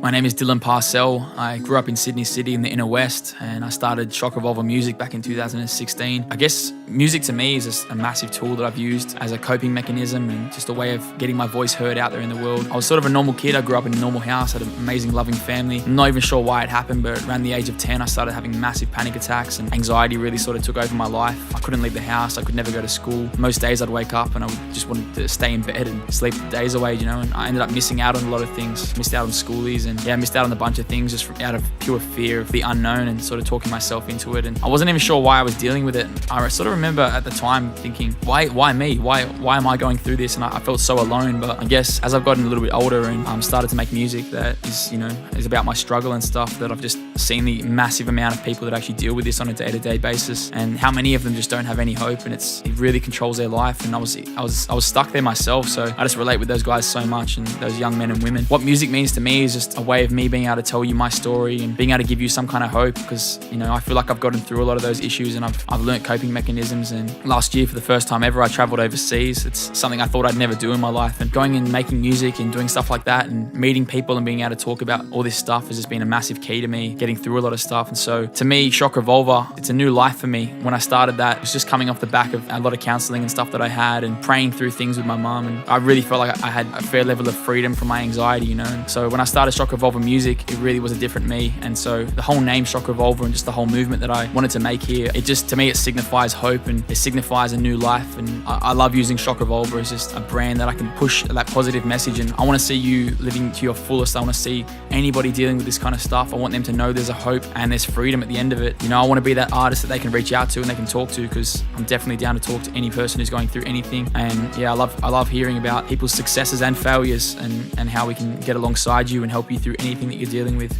My name is Dylan Parcell. I grew up in Sydney City in the inner west, and I started Shock Revolver Music back in 2016. I guess music to me is just a massive tool that I've used as a coping mechanism and just a way of getting my voice heard out there in the world. I was sort of a normal kid. I grew up in a normal house, had an amazing loving family. I'm not even sure why it happened, but around the age of 10 I started having massive panic attacks, and anxiety really sort of took over my life. I couldn't leave the house, I could never go to school. Most days I'd wake up and I would just wanted to stay in bed and sleep the days away, and I ended up missing out on a lot of things. Missed out on schoolies and missed out on a bunch of things just out of pure fear of the unknown and sort of talking myself into it. And I wasn't even sure why I was dealing with it. I sort of remember at the time thinking, why me? Why am I going through this? And I felt so alone. But I guess as I've gotten a little bit older and started to make music that is about my struggle and stuff, that I've just seen the massive amount of people that actually deal with this on a day-to-day basis, and how many of them just don't have any hope, and it really controls their life. And I was stuck there myself, so I just relate with those guys so much, and those young men and women. What music means to me is just a way of me being able to tell you my story and being able to give you some kind of hope, because I feel like I've gotten through a lot of those issues, and I've learnt coping mechanisms. And last year, for the first time ever, I traveled overseas. It's something I thought I'd never do in my life, and going and making music and doing stuff like that and meeting people and being able to talk about all this stuff has just been a massive key to me getting through a lot of stuff. And so to me, Shock Revolver, it's a new life for me. When I started that, it was just coming off the back of a lot of counselling and stuff that I had, and praying through things with my mum, and I really felt like I had a fair level of freedom from my anxiety, And so when I started Shock Revolver Music, it really was a different me. And so the whole name Shock Revolver and just the whole movement that I wanted to make here, to me it signifies hope, and it signifies a new life. And I love using Shock Revolver as just a brand that I can push that positive message. And I want to see you living to your fullest. I want to see anybody dealing with this kind of stuff, I want them to know there's a hope and there's freedom at the end of it. I want to be that artist that they can reach out to and they can talk to, because I'm definitely down to talk to any person who's going through anything. And I love hearing about people's successes and failures, and how we can get alongside you and help you through anything that you're dealing with.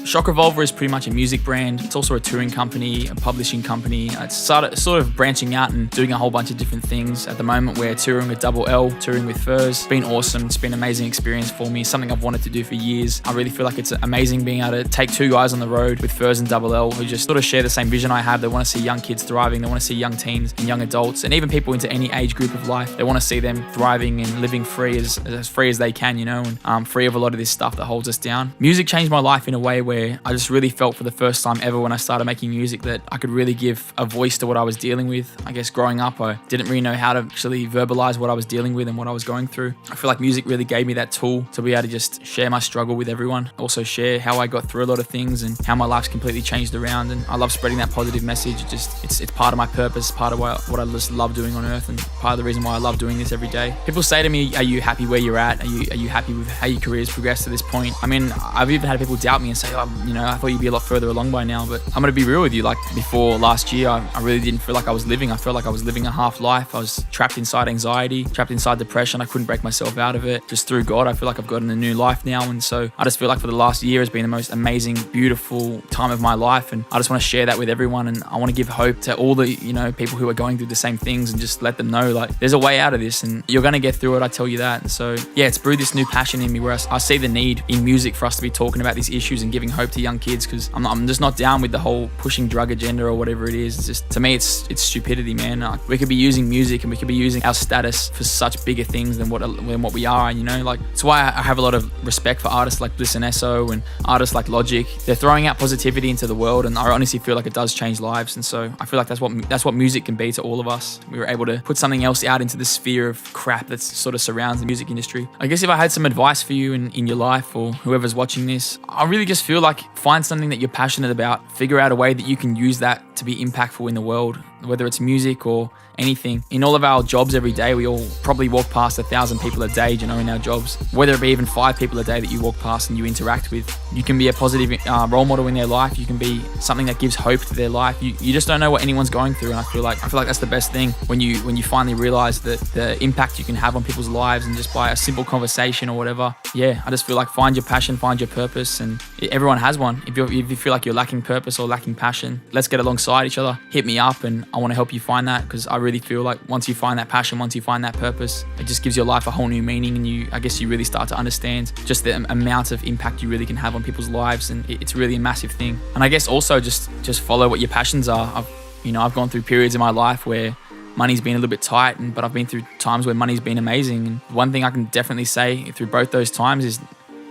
Shock Revolver is pretty much a music brand. It's also a touring company, a publishing company. It's sort of branching out and doing a whole bunch of different things. At the moment, we're touring with Double L, touring with Furs. It's been awesome. It's been an amazing experience for me. Something I've wanted to do for years. I really feel like it's amazing being able to take two guys on the road with Furs and Double L who just sort of share the same vision I have. They want to see young kids thriving. They want to see young teens and young adults, and even people into any age group of life. They want to see them thriving and living free as free as they can, and free of a lot of this stuff that holds us down. Music changed my life in a way where I just really felt for the first time ever when I started making music that I could really give a voice to what I was dealing with. I guess growing up, I didn't really know how to actually verbalize what I was dealing with and what I was going through. I feel like music really gave me that tool to be able to just share my struggle with everyone. Also share how I got through a lot of things and how my life's completely changed around. And I love spreading that positive message. It's part of my purpose, part of what I just love doing on earth, and part of the reason why I love doing this every day. People say to me, are you happy where you're at? Are you happy with how your career's progressed to this point? I mean, I've even had people doubt me and say, I thought you'd be a lot further along by now. But I'm going to be real with you. Like before last year, I really didn't feel like I was living. I felt like I was living a half life. I was trapped inside anxiety, trapped inside depression. I couldn't break myself out of it. Just through God, I feel like I've gotten a new life now. And so I just feel like for the last year has been the most amazing, beautiful time of my life. And I just want to share that with everyone. And I want to give hope to all the, people who are going through the same things, and just let them know like there's a way out of this and you're going to get through it. I tell you that. And so, it's brewed this new passion in me where I see the need in music for us to be talking about these issues and giving hope to young kids, because I'm just not down with the whole pushing drug agenda or whatever it is. It's just, to me, it's stupidity, man. We could be using music and we could be using our status for such bigger things than what we are, it's why I have a lot of respect for artists like Bliss and Esso and artists like Logic. They're throwing out positivity into the world, and I honestly feel like it does change lives. And so I feel like that's what music can be to all of us. We were able to put something else out into the sphere of crap that sort of surrounds the music industry. I guess if I had some advice for you in your life, or whoever's watching this, I really just feel like find something that you're passionate about. Figure out a way that you can use that to be impactful in the world, whether it's music or anything. In all of our jobs every day, we all probably walk past 1,000 people a day, in our jobs. Whether it be even 5 people a day that you walk past and you interact with, you can be a positive role model in their life. You can be something that gives hope to their life. You just don't know what anyone's going through, and I feel like that's the best thing when you finally realize that the impact you can have on people's lives, and just by a simple conversation or whatever. I just feel like find your passion, find your purpose, and everyone has one. If you feel like you're lacking purpose or lacking passion, let's get alongside each other. Hit me up, and I want to help you find that, because I really feel like once you find that passion, once you find that purpose, it just gives your life a whole new meaning, and I guess you really start to understand just the amount of impact you really can have on people's lives, and it's really a massive thing. And I guess also just follow what your passions are. I've gone through periods in my life where money's been a little bit tight, but I've been through times where money's been amazing. And one thing I can definitely say through both those times is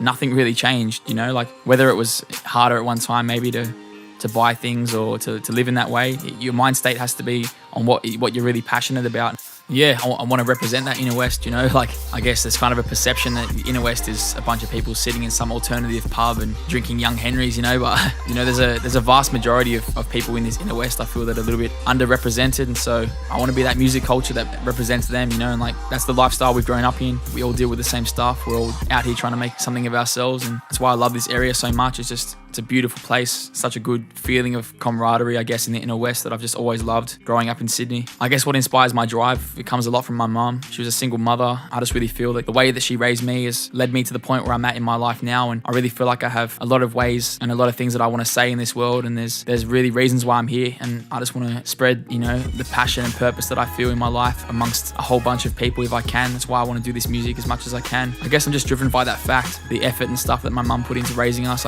nothing really changed, you know, like whether it was harder at one time maybe to buy things or to live in that way, your mind state has to be on what you're really passionate about. Yeah, I want to represent that Inner West, you know, like I guess there's kind of a perception that the Inner West is a bunch of people sitting in some alternative pub and drinking Young Henrys, you know, but you know, there's a vast majority of people in this Inner West I feel that are a little bit underrepresented, and so I want to be that music culture that represents them, you know, and like that's the lifestyle we've grown up in. We all deal with the same stuff. We're all out here trying to make something of ourselves, and that's why I love this area so much. It's a beautiful place, such a good feeling of camaraderie, I guess, in the Inner West that I've just always loved growing up in Sydney. I guess what inspires my drive, it comes a lot from my mum. She was a single mother. I just really feel like the way that she raised me has led me to the point where I'm at in my life now, and I really feel like I have a lot of ways and a lot of things that I want to say in this world, and there's really reasons why I'm here, and I just want to spread, you know, the passion and purpose that I feel in my life amongst a whole bunch of people if I can. That's why I want to do this music as much as I can. I guess I'm just driven by that fact, the effort and stuff that my mum put into raising us.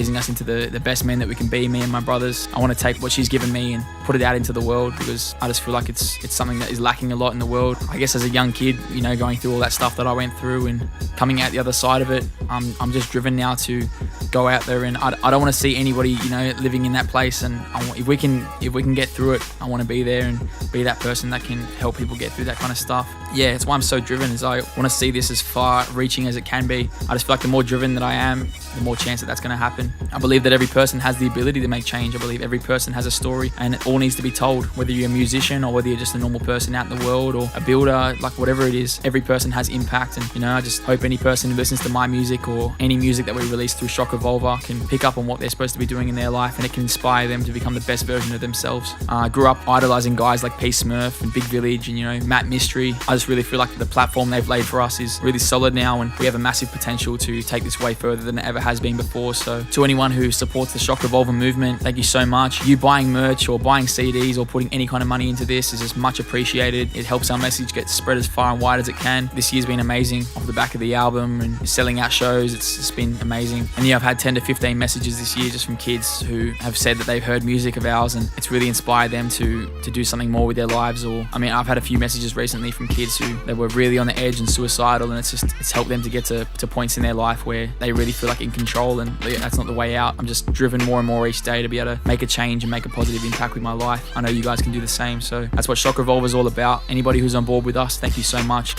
Raising us into the best men that we can be, me and my brothers. I want to take what she's given me and put it out into the world, because I just feel like it's something that is lacking a lot in the world. I guess as a young kid, you know, going through all that stuff that I went through and coming out the other side of it, I'm just driven now to go out there, and I don't want to see anybody, you know, living in that place, and if we can get through it, I want to be there and be that person that can help people get through that kind of stuff. Yeah, it's why I'm so driven, is I want to see this as far reaching as it can be. I just feel like the more driven that I am, the more chance that that's going to happen. I believe that every person has the ability to make change. I believe every person has a story, and it all needs to be told, whether you're a musician or whether you're just a normal person out in the world or a builder, like whatever it is, every person has impact. And you know, I just hope any person who listens to my music or any music that we release through Shock Revolver can pick up on what they're supposed to be doing in their life, and it can inspire them to become the best version of themselves. I grew up idolizing guys like P Smurf and Big Village and, you know, Matt Mystery. I just really feel like the platform they've laid for us is really solid now, and we have a massive potential to take this way further than it ever has been before. So to anyone who supports the Shock Revolver movement, thank you so much. You buying merch or buying CDs or putting any kind of money into this is just much appreciated. It helps our message get spread as far and wide as it can. This year's been amazing off the back of the album and selling out shows. It's been amazing. And yeah, I've had 10 to 15 messages this year just from kids who have said that they've heard music of ours and it's really inspired them to do something more with their lives. Or I mean, I've had a few messages recently from kids who they were really on the edge and suicidal, and it's helped them to get to points in their life where they really feel like in control, and that's not the way out. I'm just driven more and more each day to be able to make a change and make a positive impact with my life. I know you guys can do the same, so that's what Shock Revolver is all about. Anybody who's on board with us, thank you so much.